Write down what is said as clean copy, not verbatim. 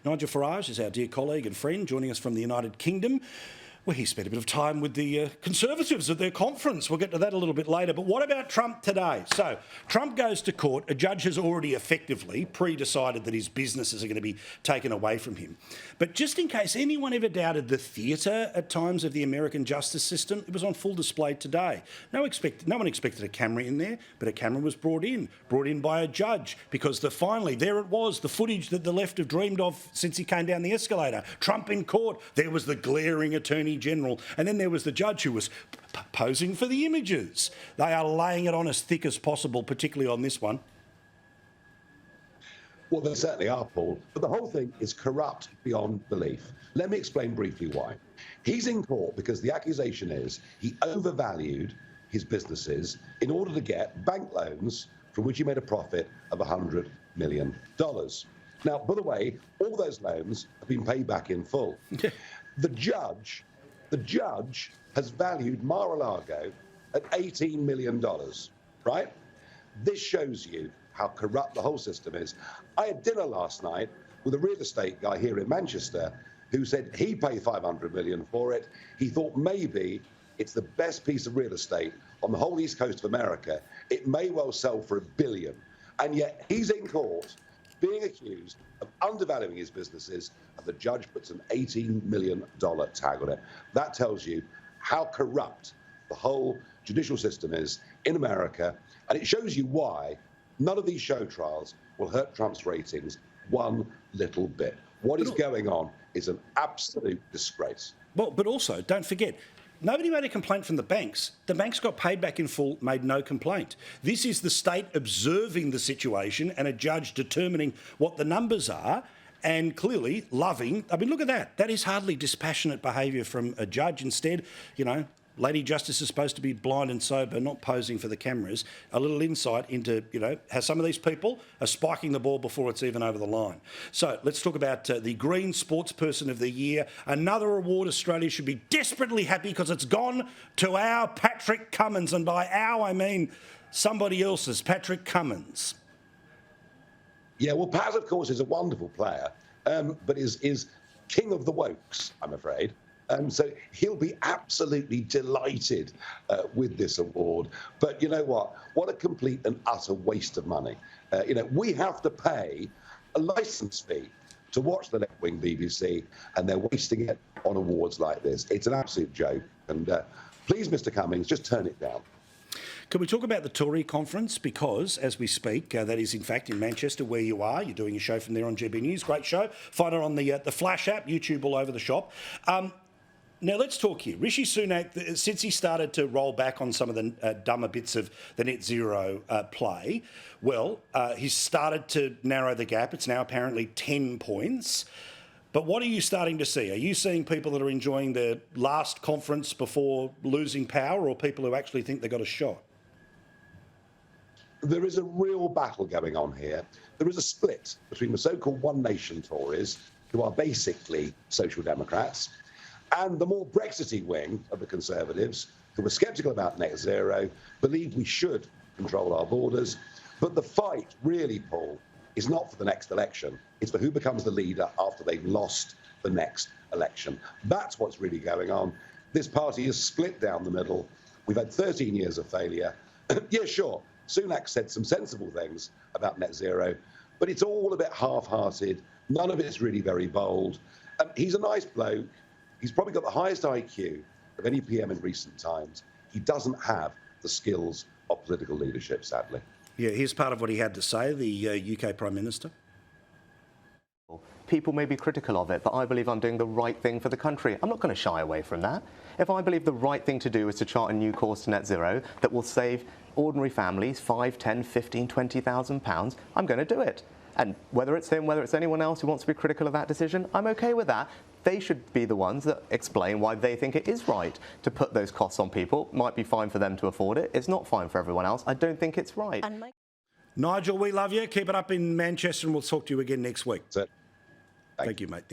Nigel Farage is our dear colleague and friend, joining us from the United Kingdom, where he spent a bit of time with the Conservatives at their conference. We'll get to that a little bit later. But what about Trump today? So Trump goes to court. A judge has already effectively pre-decided that his businesses are going to be taken away from him. But just in case anyone ever doubted the theatre at times of the American justice system, it was on full display today. No one expected a camera in there, but a camera was brought in by a judge, because finally, there it was, the footage that the left have dreamed of since he came down the escalator. Trump in court. There was the glaring Attorney General, and then there was the judge who was posing for the images. They are laying it on as thick as possible, particularly on this one. Well, they certainly are, Paul. But the whole thing is corrupt beyond belief. Let me explain briefly why. He's in court because the accusation is he overvalued his businesses in order to get bank loans from which he made a profit of $100 million. Now, by the way, all those loans have been paid back in full. The judge has valued Mar-a-Lago at $18 million, right? This shows you how corrupt the whole system is. I had dinner last night with a real estate guy here in Manchester who said he paid $500 million for it. He thought maybe it's the best piece of real estate on the whole east coast of America. It may well sell for $1 billion. And yet he's in court being accused of undervaluing his businesses, and the judge puts an $18 million tag on it. That tells you how corrupt the whole judicial system is in America, and it shows you why none of these show trials will hurt Trump's ratings one little bit. What is going on is an absolute disgrace. Well, but also, don't forget, nobody made a complaint from the banks. The banks got paid back in full, made no complaint. This is the state observing the situation and a judge determining what the numbers are and clearly loving. I mean, look at that. That is hardly dispassionate behaviour from a judge. Instead, Lady Justice is supposed to be blind and sober, not posing for the cameras. A little insight into, how some of these people are spiking the ball before it's even over the line. So let's talk about the Green Sportsperson of the Year. Another award Australia should be desperately happy because it's gone to our Patrick Cummins. And by our, I mean somebody else's, Patrick Cummins. Yeah, well, Paz, of course, is a wonderful player, but is king of the wokes, I'm afraid. So he'll be absolutely delighted with this award. But you know what? What a complete and utter waste of money. We have to pay a licence fee to watch the left-wing BBC, and they're wasting it on awards like this. It's an absolute joke. And please, Mr. Cummings, just turn it down. Can we talk about the Tory conference? Because, as we speak, that is, in fact, in Manchester, where you are. You're doing a show from there on GB News. Great show. Find it on the Flash app, YouTube all over the shop. Now, let's talk here. Rishi Sunak, since he started to roll back on some of the dumber bits of the net zero play, he's started to narrow the gap. It's now apparently 10 points. But what are you starting to see? Are you seeing people that are enjoying their last conference before losing power, or people who actually think they've got a shot? There is a real battle going on here. There is a split between the so-called One Nation Tories, who are basically social democrats, and the more Brexity wing of the Conservatives, who are sceptical about net zero, believe we should control our borders. But the fight, really, Paul, is not for the next election. It's for who becomes the leader after they've lost the next election. That's what's really going on. This party is split down the middle. We've had 13 years of failure. Yeah, sure, Sunak said some sensible things about net zero, but it's all a bit half-hearted. None of it's really very bold. He's a nice bloke. He's probably got the highest IQ of any PM in recent times. He doesn't have the skills of political leadership, sadly. Yeah, here's part of what he had to say, the UK Prime Minister. People may be critical of it, but I believe I'm doing the right thing for the country. I'm not going to shy away from that. If I believe the right thing to do is to chart a new course to net zero that will save ordinary families £5, £10, £15, £20,000, I'm going to do it. And whether it's him, whether it's anyone else who wants to be critical of that decision, I'm okay with that. They should be the ones that explain why they think it is right to put those costs on people. Might be fine for them to afford it. It's not fine for everyone else. I don't think it's right. Nigel, we love you. Keep it up in Manchester, and we'll talk to you again next week. That's it. Thank you, mate.